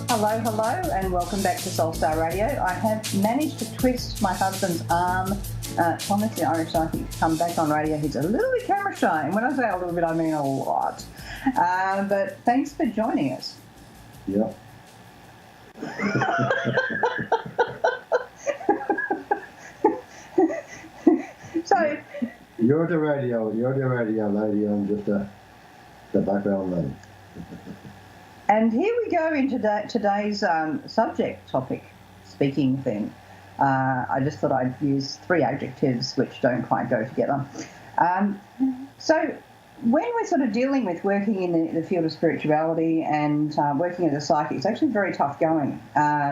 Hello, and welcome back to Soulstar Radio. I have managed to twist my husband's arm. Thomas, the Irish psychic, to come back on radio. He's a little bit camera shy, and when I say a little bit, I mean a lot. But thanks for joining us. Yeah. So You're the radio lady. I'm just the background lady. And here we go into today's topic, speaking thing. I just thought I'd use three adjectives which don't quite go together. So when we're sort of dealing with working in the field of spirituality and working as a psychic, it's actually very tough going.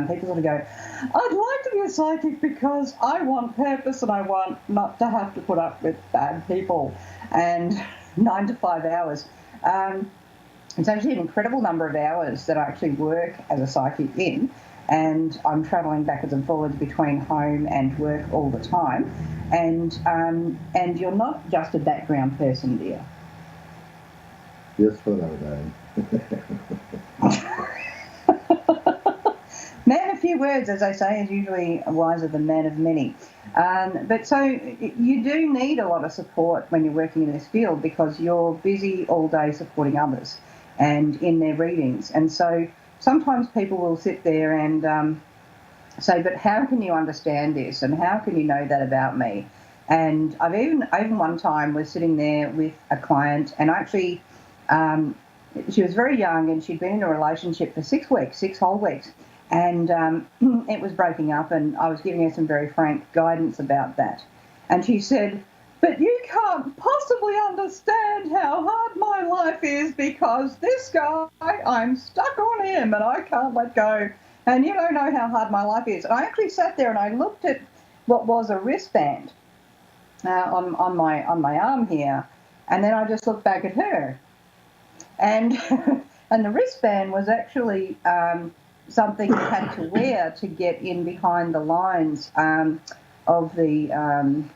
People sort of go, I'd like to be a psychic because I want purpose and I want not to have to put up with bad people and 9 to 5 hours. It's actually an incredible number of hours that I actually work as a psychic in, and I'm travelling backwards and forwards between home and work all the time. And you're not just a background person, dear. Yes, for that, Man of few words, as they say, is usually wiser than man of many. But so you do need a lot of support when you're working in this field because you're busy all day supporting others and in their readings. And so sometimes people will sit there and say, but how can you understand this and how can you know that about me? And I even one time was sitting there with a client, and actually she was very young and she'd been in a relationship for 6 whole weeks. And it was breaking up, and I was giving her some very frank guidance about that. And she said, but you can't possibly understand how hard my life is because this guy, I'm stuck on him and I can't let go. And you don't know how hard my life is. And I actually sat there and I looked at what was a wristband on my arm here. And then I just looked back at her. And and the wristband was actually something you had to wear to get in behind the lines of the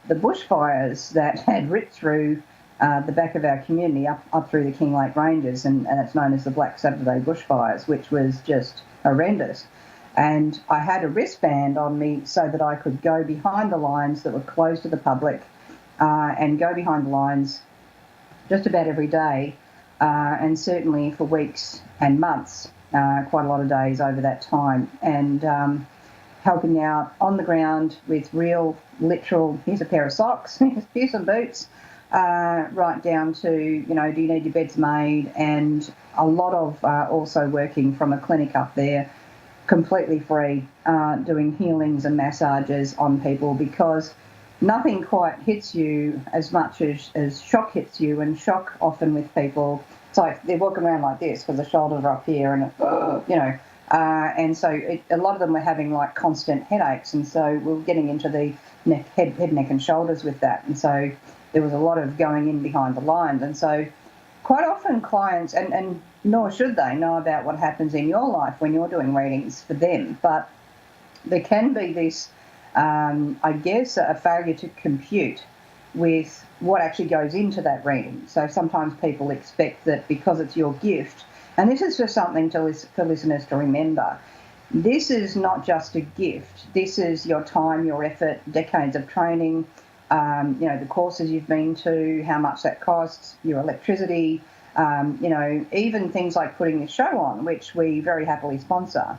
bushfires that had ripped through the back of our community up through the King Lake Ranges, and it's known as the Black Saturday bushfires, which was just horrendous. And I had a wristband on me so that I could go behind the lines that were closed to the public and go behind the lines just about every day, and certainly for weeks and months. Quite a lot of days over that time, and helping out on the ground with real, literal, here's a pair of socks, here's some boots, right down to, do you need your beds made, and a lot of also working from a clinic up there, completely free, doing healings and massages on people, because nothing quite hits you as much as shock hits you, and shock often with people, it's like they're walking around like this because the shoulders are up here, and and so a lot of them were having like constant headaches, and so we were getting into the head, neck and shoulders with that, and so there was a lot of going in behind the lines, and so quite often clients, and nor should they know about what happens in your life when you're doing readings for them, but there can be this, I guess, a failure to compute with what actually goes into that reading. So sometimes people expect that because it's your gift, and this is just something for listeners to remember, this is not just a gift. This is your time, your effort, decades of training, the courses you've been to, how much that costs, your electricity, even things like putting this show on, which we very happily sponsor,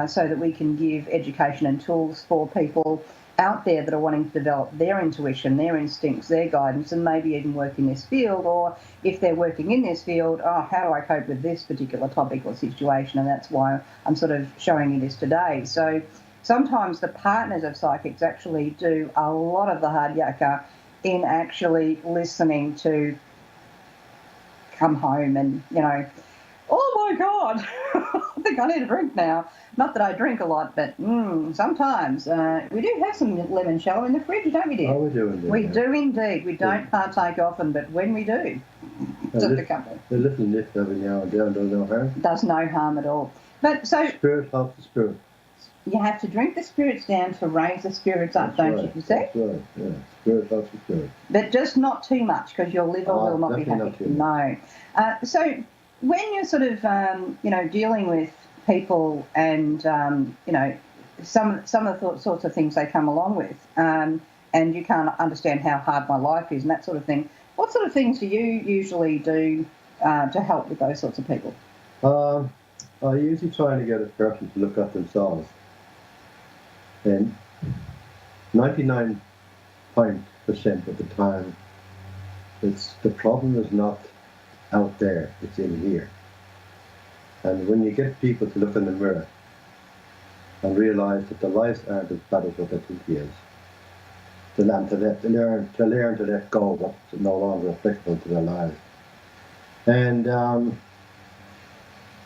so that we can give education and tools for people out there that are wanting to develop their intuition, their instincts, their guidance, and maybe even work in this field, or if they're working in this field, how do I cope with this particular topic or situation? And that's why I'm sort of showing you this today. So sometimes the partners of psychics actually do a lot of the hard yakka in actually listening to come home and, oh my God, I think I need a drink now. Not that I drink a lot, but sometimes. We do have some limoncello in the fridge, don't we, dear? Oh, we do indeed. We do indeed. We don't partake often, but when we do, just a couple. A little nip every now and then does no harm. Does no harm at all. But so Spirit helps the spirit. You have to drink the spirits down to raise the spirits up, don't you? That's right, yeah. Spirit helps the spirit. But just not too much, because your liver will not be happy. Not too much. No. So when you're sort of, dealing with people and, some of the sorts of things they come along with, and you can't understand how hard my life is and that sort of thing. What sort of things do you usually do to help with those sorts of people? I usually try to get a person to look at themselves. And 99% of the time, the problem is not out there, it's in here. And when you get people to look in the mirror and realise that their lives aren't as bad as what they think it is, to learn to let go of what's no longer applicable to their lives. And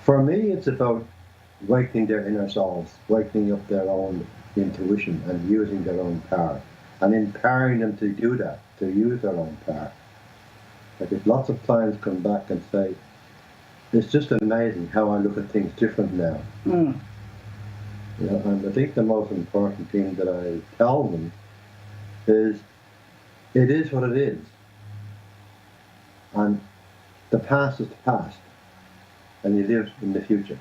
for me, it's about wakening their inner selves, wakening up their own intuition and using their own power, and empowering them to do that, to use their own power. Like if lots of clients come back and say, it's just amazing how I look at things different now. Mm. And I think the most important thing that I tell them is, it is what it is. And the past is the past. And you live in the future.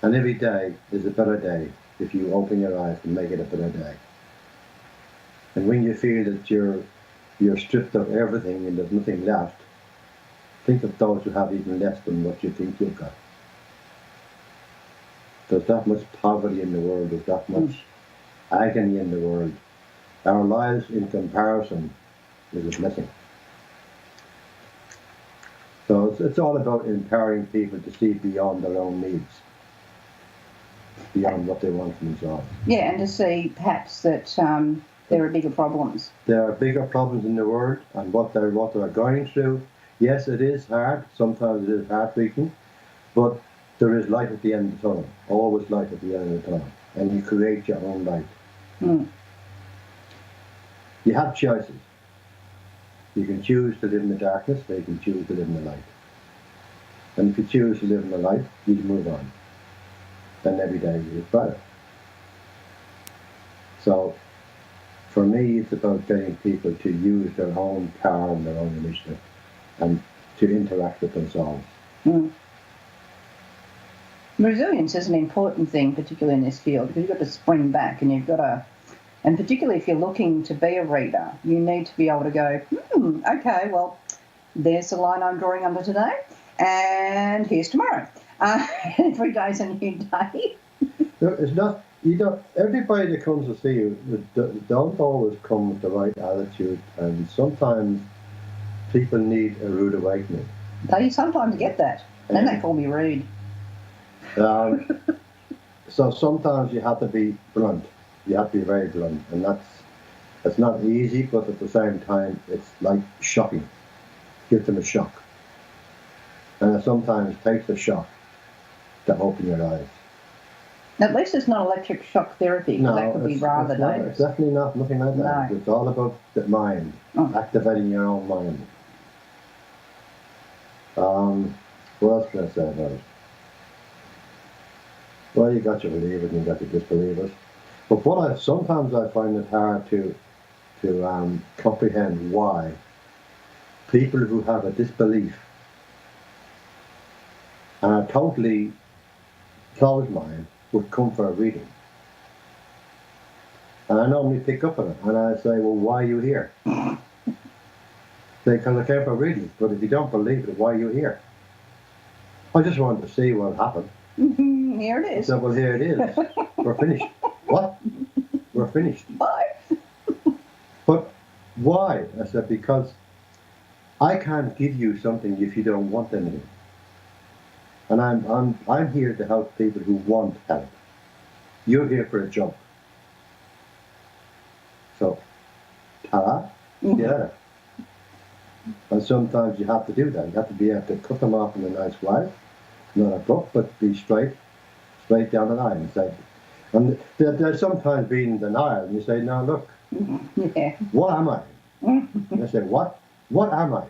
And every day is a better day if you open your eyes and make it a better day. And when you feel that you're stripped of everything and there's nothing left, think of those who have even less than what you think you've got. There's that much poverty in the world, there's that much agony in the world. Our lives in comparison is a blessing. So it's all about empowering people to see beyond their own needs, beyond what they want from themselves. Yeah, and to see perhaps that there are bigger problems. There are bigger problems in the world, and what they're going through. Yes, it is hard. Sometimes it is heartbreaking, but there is light at the end of the tunnel. Always light at the end of the tunnel, and you create your own light. Mm. You have choices. You can choose to live in the darkness, or you can choose to live in the light. And if you choose to live in the light, you move on. Then every day is better. So, for me, it's about getting people to use their own power and their own initiative, and to interact with themselves. Mm. Resilience is an important thing, particularly in this field, because you've got to spring back and you've got to, and particularly if you're looking to be a reader, you need to be able to go, okay, well, there's the line I'm drawing under today, and here's tomorrow. Every day's a new day. It's not, everybody that comes to see you don't always come with the right attitude, and sometimes people need a rude awakening. They sometimes get that, and then they call me rude. So sometimes you have to be blunt. You have to be very blunt, and that's not easy, but at the same time, it's like shocking. Give them a shock. And it sometimes takes a shock to open your eyes. At least it's not electric shock therapy, because that could be rather dangerous. It's definitely not, nothing like that. No. It's all about the mind, activating your own mind. What else can I say about it? Well, you got your believers and you got your disbelievers. But sometimes I find it hard to comprehend why people who have a disbelief and a totally closed mind would come for a reading. And I normally pick up on it and I say, well, why are you here? Because I came for a reading, but if you don't believe it, why are you here? I just wanted to see what happened. Here it is. I said, well, here it is. We're finished. What? We're finished. Bye. But why? I said, because I can't give you something if you don't want anything. And I'm here to help people who want help. You're here for a job. So, ta-da, get at it. And sometimes you have to do that. You have to be able to cut them off in a nice way, not abrupt, but be straight down the line. And say, and there's sometimes being in denial, and you say, now look, what am I? And I say, what? What am I?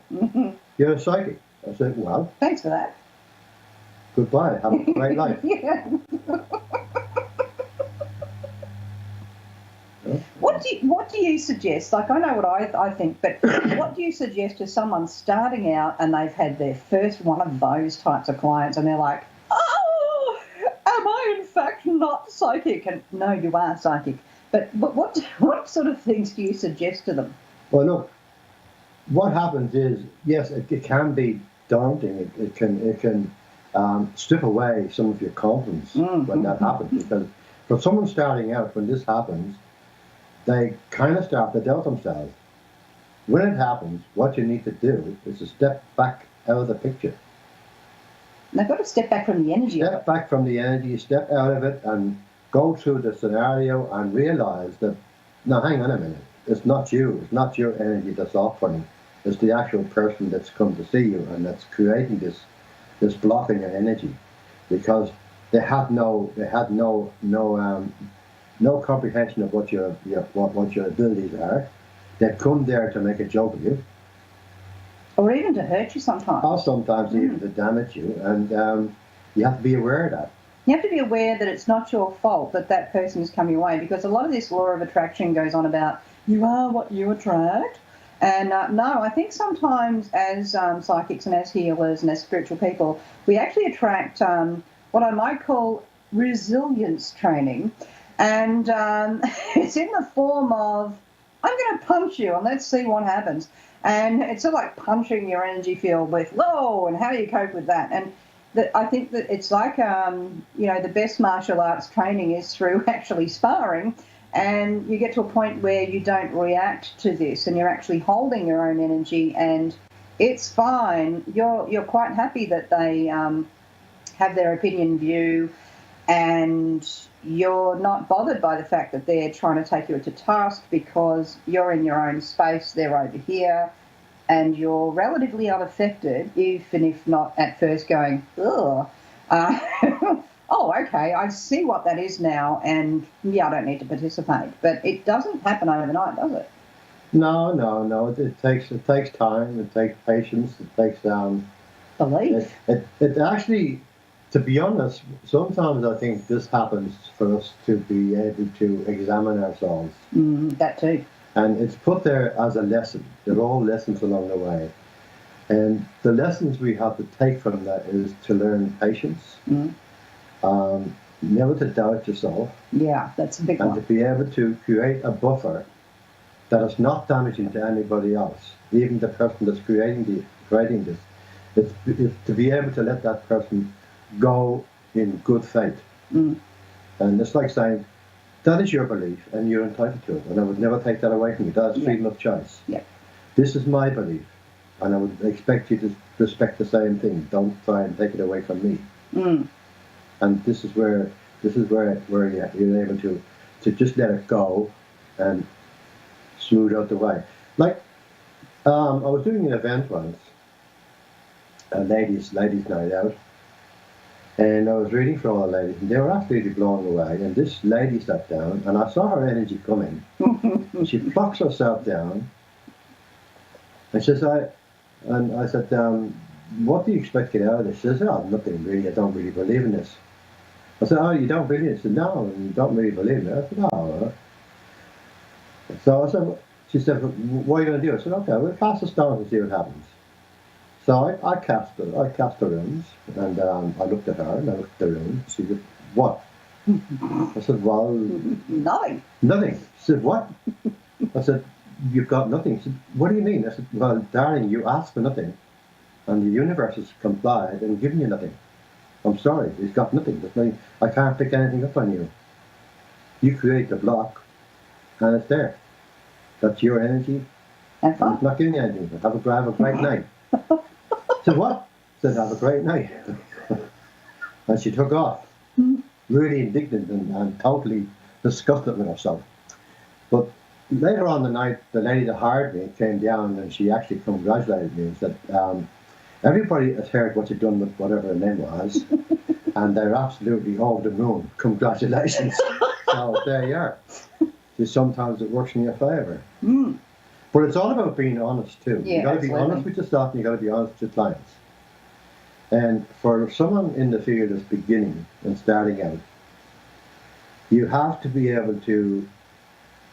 You're a psychic. I said, well, thanks for that. Goodbye. Have a great life. What do you suggest? Like, I know what I think, but what do you suggest to someone starting out and they've had their first one of those types of clients and they're like, oh, not psychic. And no, you are psychic. But what sort of things do you suggest to them? Well, look, what happens is, yes, it can be daunting. It can strip away some of your confidence when that happens. Because for someone starting out, when this happens, they kind of start to doubt themselves. When it happens, what you need to do is to step back out of the picture. And they've got to step back from the energy. Step back from the energy, step out of it, and go through the scenario and realize that, no, hang on a minute. It's not you. It's not your energy that's off-putting. It's the actual person that's come to see you and that's creating this block in your energy, because they had no comprehension of what your abilities are. They've come there to make a joke of you, or even to hurt you sometimes. or sometimes even to damage you, and you have to be aware of that. You have to be aware that it's not your fault that person is coming away, because a lot of this law of attraction goes on about you are what you attract. And no, I think sometimes as psychics and as healers and as spiritual people, we actually attract what I might call resilience training. And it's in the form of, I'm going to punch you and let's see what happens. And it's sort of like punching your energy field with, whoa, and how do you cope with that? And I think that it's like, the best martial arts training is through actually sparring, and you get to a point where you don't react to this and you're actually holding your own energy, and it's fine. You're quite happy that they have their opinion view, and you're not bothered by the fact that they're trying to take you to task, because you're in your own space, they're over here. And you're relatively unaffected, even if not at first going, ugh. Oh, okay, I see what that is now, and yeah, I don't need to participate. But it doesn't happen overnight, does it? No. It takes time. It takes patience. It takes belief. It actually, to be honest, sometimes I think this happens for us to be able to examine ourselves. That too. And it's put there as a lesson. They're all lessons along the way. And the lessons we have to take from that is to learn patience, never to doubt yourself. Yeah, that's a big one. And to be able to create a buffer that is not damaging to anybody else, even the person that's creating this. It's to be able to let that person go in good faith. And it's like saying, that is your belief, and you're entitled to it, and I would never take that away from you. That is freedom of choice. Yeah. This is my belief, and I would expect you to respect the same thing. Don't try and take it away from me. And this is where you're able to just let it go and smooth out the way. Like, I was doing an event once, a ladies' night out. And I was reading for all the ladies, and they were absolutely blown away. And this lady sat down, and I saw her energy coming. She plucks herself down, and she says, I said, what do you expect to get out of this? She says, oh, nothing really. I don't really believe in this. I said, oh, you don't believe in it? She said, no, you don't really believe in it. I said, oh. So she said, what are you going to do? I said, okay, we'll cast a stone and see what happens. So I cast the runes, and I looked at her, and I looked at the runes. She said, what? I said, well... Nothing. Nothing. She said, what? I said, you've got nothing. She said, what do you mean? I said, well, darling, you asked for nothing, and the universe has complied and given you nothing. I'm sorry, it's got nothing. There's nothing. I can't pick anything up on you. You create the block, and it's there. That's your energy. And it's not giving you anything. Have a great night. Said, what? Said, have a great night. And she took off, really indignant and totally disgusted with herself. But later on the night, the lady that hired me came down, and she actually congratulated me and said, everybody has heard what you've done with whatever her name was, and they're absolutely over the moon. Congratulations. So there you are. So sometimes it works in your favour. But it's all about being honest too. Yeah, you got to be honest with yourself, and you got to be honest with your clients. And for someone in the field that's beginning and starting out, you have to be able to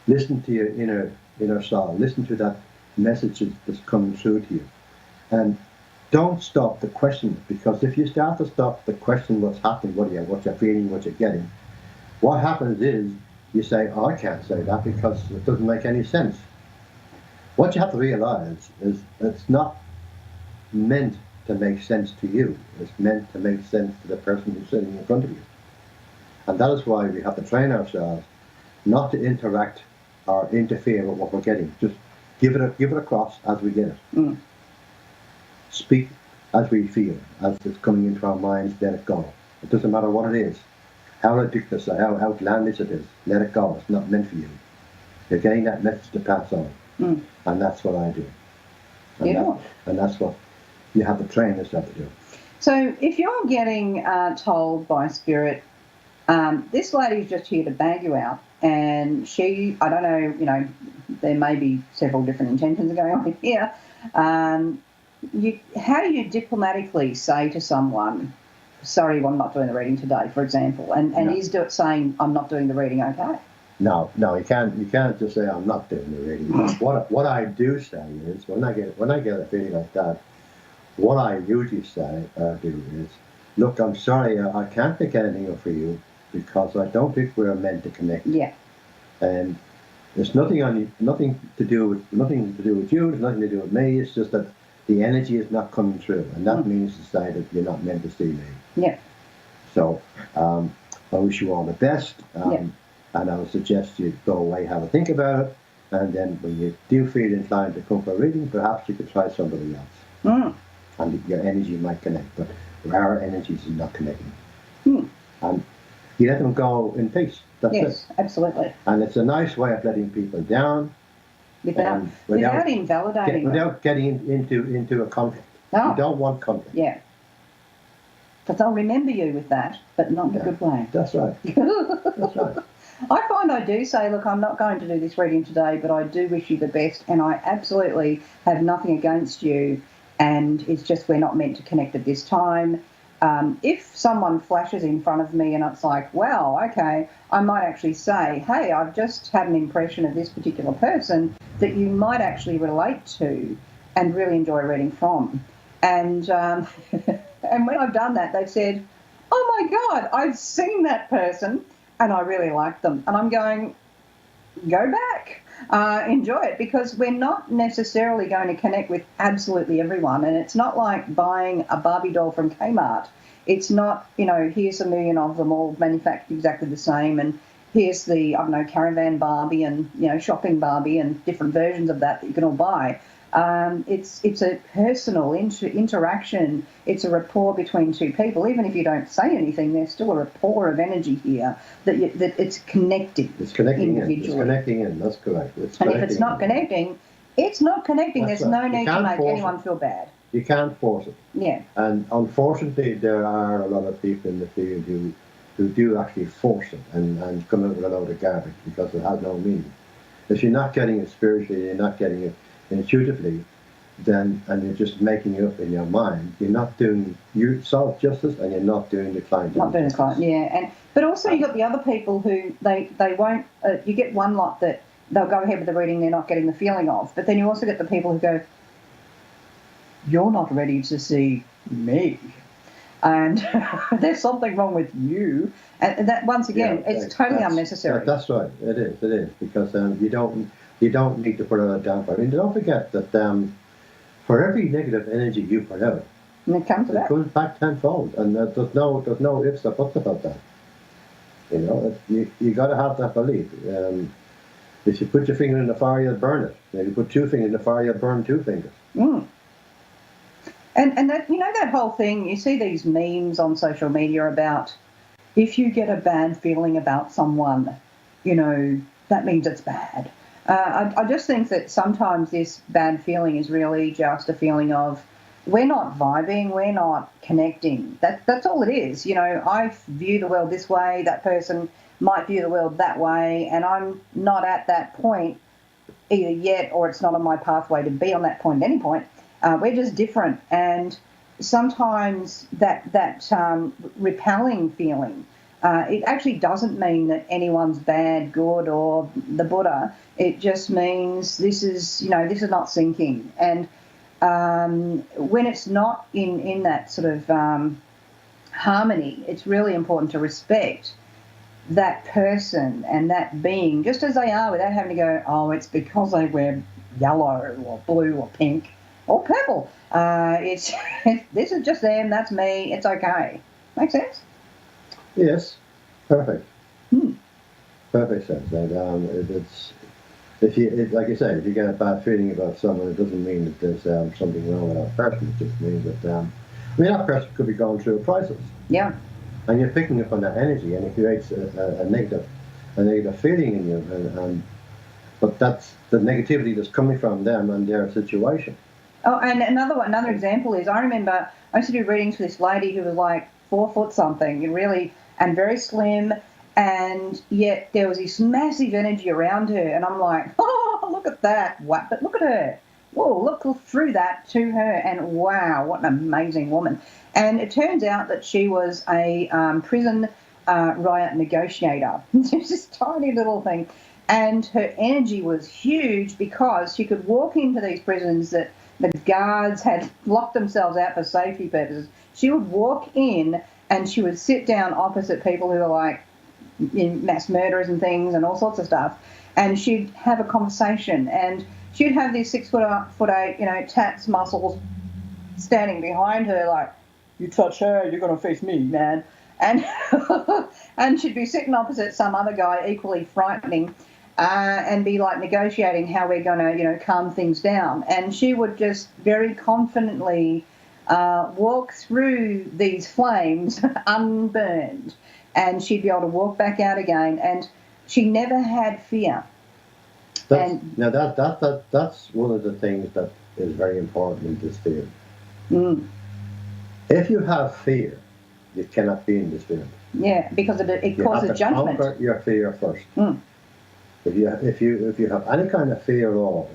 listen to your inner soul, listen to that message that's coming through to you, and don't stop to question it. Because if you start to stop to question what's happening, what you're feeling, what you're getting, What happens is you say, oh, I can't say that because it doesn't make any sense. What you have to realize is it's not meant to make sense to you. It's meant to make sense to the person who's sitting in front of you. And that is why we have to train ourselves not to interact or interfere with what we're getting. Just give it across as we get it. Mm. Speak as we feel, as it's coming into our minds, let it go. It doesn't matter what it is, how ridiculous or how outlandish it is, let it go. It's not meant for you. You're getting that message to pass on. Mm. And that's what I do. And that's what you have to train yourself to do. So if you're getting told by Spirit, this lady's just here to bag you out, and she, I don't know, there may be several different intentions going on here. How do you diplomatically say to someone, sorry, I'm not doing the reading today, for example, and No. is saying, I'm not doing the reading, okay? No, you can't just say I'm not doing the reading. What I do say is when I get a feeling like that, what I usually say do is, look, I'm sorry, I can't pick anything up for you because I don't think we're meant to connect. Yeah. And there's nothing to do with you. There's nothing to do with me. It's just that the energy is not coming through, and that means to say that you're not meant to see me. Yeah. So I wish you all the best. Yeah. And I would suggest you go away, have a think about it, and then when you do feel inclined to come for a reading, perhaps you could try somebody else. Mm. And your energy might connect, but our energies are not connecting. Mm. And you let them go in peace. That's it. Yes, absolutely. And it's a nice way of letting people down. Without invalidating them. Without getting into a conflict. No. You don't want conflict. Yeah. But they'll remember you with that, but not in a good way. That's right. That's right. I find I do say, look, I'm not going to do this reading today, but I do wish you the best, and I absolutely have nothing against you, and it's just we're not meant to connect at this time. If someone flashes in front of me and it's like, wow, okay, I might actually say, hey, I've just had an impression of this particular person that you might actually relate to and really enjoy reading from. And and when I've done that, they've said, oh my God, I've seen that person and I really like them. And I'm going, go back, enjoy it, because we're not necessarily going to connect with absolutely everyone. And it's not like buying a Barbie doll from Kmart. It's not, here's a million of them all manufactured exactly the same, and here's the, caravan Barbie and, shopping Barbie and different versions of that you can all buy. It's a personal interaction. It's a rapport between two people. Even if you don't say anything, there's still a rapport of energy here that it's connecting. It's connecting individually. in. It's connecting in. That's correct. And if it's not connecting, it's not connecting. That's There's right. no need to make anyone feel bad. You can't force it. Yeah. And unfortunately, there are a lot of people in the field who do actually force it and come out with a load of garbage because it has no meaning. If you're not getting it spiritually, you're not getting it intuitively, and you're just making it up in your mind, you're not doing yourself justice, and you're not doing the client Not doing the client, yeah. But also you've got the other people who they won't. You get one lot that they'll go ahead with the reading, they're not getting the feeling of. But then you also get the people who go, you're not ready to see me, and there's something wrong with you. And that, once again, it's totally unnecessary. That's right. It is because you don't need to put it down for. I mean, don't forget that for every negative energy you put out, And it comes to that. it comes back tenfold, and there's no ifs or buts about that. You got to have that belief. If you put your finger in the fire, you'll burn it. If you put 2 fingers in the fire, you'll burn 2 fingers. Mm. And that, that whole thing, you see these memes on social media about if you get a bad feeling about someone, that means it's bad. I just think that sometimes this bad feeling is really just a feeling of we're not vibing, we're not connecting. That's all it is. I view the world this way, that person might view the world that way, and I'm not at that point either yet, or it's not on my pathway to be on that point at any point. We're just different, and sometimes that repelling feeling, it actually doesn't mean that anyone's bad, good, or the Buddha. It just means this is not syncing. And when it's not in that sort of harmony, it's really important to respect that person and that being just as they are without having to go, oh, it's because they wear yellow or blue or pink or purple. It's this is just them, that's me, it's okay. Make sense? Yes, perfect. Hmm. Perfect sense. And it's like you say, if you get a bad feeling about someone, it doesn't mean that there's something wrong with that person. It just means that that person could be going through a crisis. Yeah. And you're picking up on that energy, and it creates a negative feeling in you. But that's the negativity that's coming from them and their situation. Oh, and another example is I remember I used to do readings for this lady who was like 4 foot something, really, and very slim, and yet there was this massive energy around her, and I'm like, oh, look at that, what? But look at her. Whoa, look through that to her, and wow, what an amazing woman. And it turns out that she was a prison riot negotiator. She was this tiny little thing. And her energy was huge because she could walk into these prisons that the guards had locked themselves out for safety purposes. She would walk in and she would sit down opposite people who were like mass murderers and things and all sorts of stuff. And she'd have a conversation, and she'd have these 6'8", tats muscles standing behind her like, you touch her, you're going to face me, man. And and she'd be sitting opposite some other guy equally frightening, and be like negotiating how we're going to, calm things down. And she would just very confidently walk through these flames unburned, and she'd be able to walk back out again. And she never had fear. That's one of the things that is very important in this field. Mm. If you have fear, you cannot be in this field. Yeah, because it causes judgment. You have to conquer your fear first. Mm. If you have any kind of fear at all,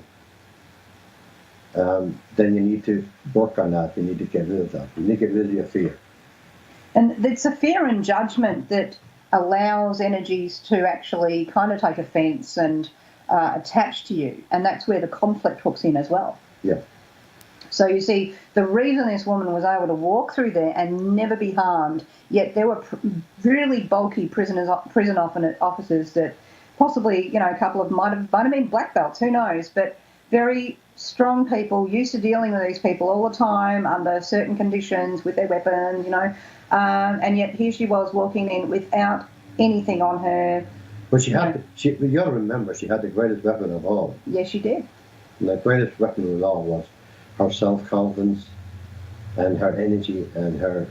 then you need to work on that. You need to get rid of that. You need to get rid of your fear. And it's a fear and judgment that allows energies to actually kind of take offence and attach to you, and that's where the conflict hooks in as well. Yeah. So you see, the reason this woman was able to walk through there and never be harmed, yet there were really bulky prison officers that possibly, a couple of might have been black belts, who knows, but very strong people used to dealing with these people all the time under certain conditions with their weapons, and yet here she was walking in without anything on her. But you got to remember, she had the greatest weapon of all. Yes, she did. And the greatest weapon of all was her self-confidence and her energy and her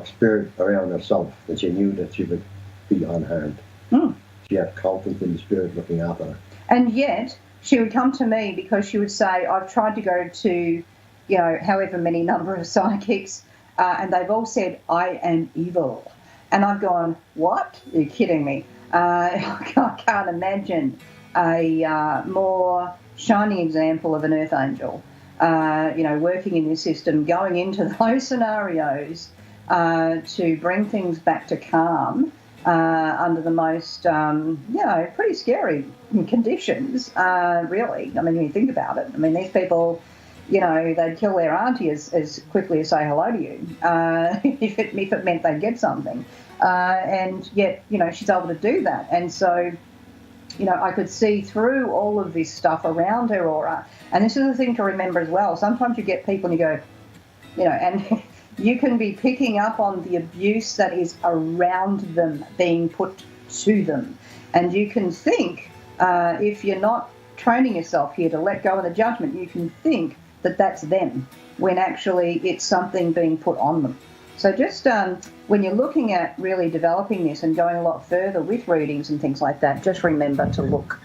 spirit around herself, that she knew that she would be unharmed. Mm. She had confidence in the spirit looking after her. And yet she would come to me because she would say, I've tried to go to, however many number of psychics, and they've all said, I am evil. And I've gone, what? Are you kidding me? I can't imagine a more shining example of an earth angel, working in this system, going into those scenarios to bring things back to calm under the most, pretty scary conditions, really. I mean, when you think about it. I mean, these people, they'd kill their auntie as quickly as say hello to you if it meant they'd get something. And yet, she's able to do that. And so, I could see through all of this stuff around her aura. And this is the thing to remember as well. Sometimes you get people and you go, and you can be picking up on the abuse that is around them being put to them. And you can think, if you're not training yourself here to let go of the judgment, you can think that that's them when actually it's something being put on them. So just when you're looking at really developing this and going a lot further with readings and things like that, just remember to look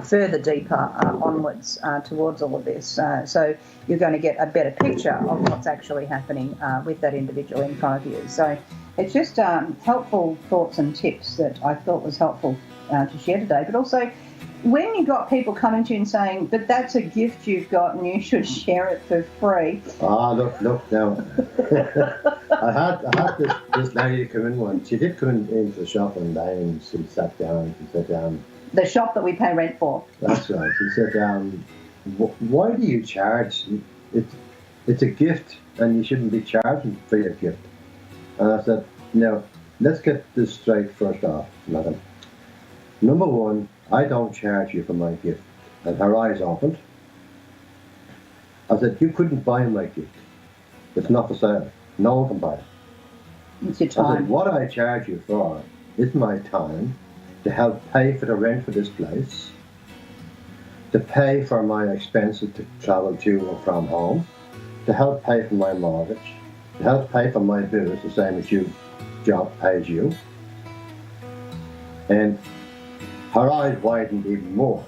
further deeper onwards towards all of this. So you're going to get a better picture of what's actually happening with that individual in front of you. So it's just helpful thoughts and tips that I thought was helpful to share today. But also, when you got people coming to you and saying, but that's a gift you've got and you should share it for free. Look now. I had this lady come in once. She did come into the shop one day and she sat down. She said, the shop that we pay rent for. That's right. She said, why do you charge? It's a gift and you shouldn't be charging for your gift. And I said, no, let's get this straight first off, madam. Number one, I don't charge you for my gift. And her eyes opened. I said, you couldn't buy my gift. It's not for sale. No one can buy it. It's your I time. said, what I charge you for is my time to help pay for the rent for this place, to pay for my expenses to travel to or from home, to help pay for my mortgage, to help pay for my bills, the same as your job pays you. And her eyes widened even more.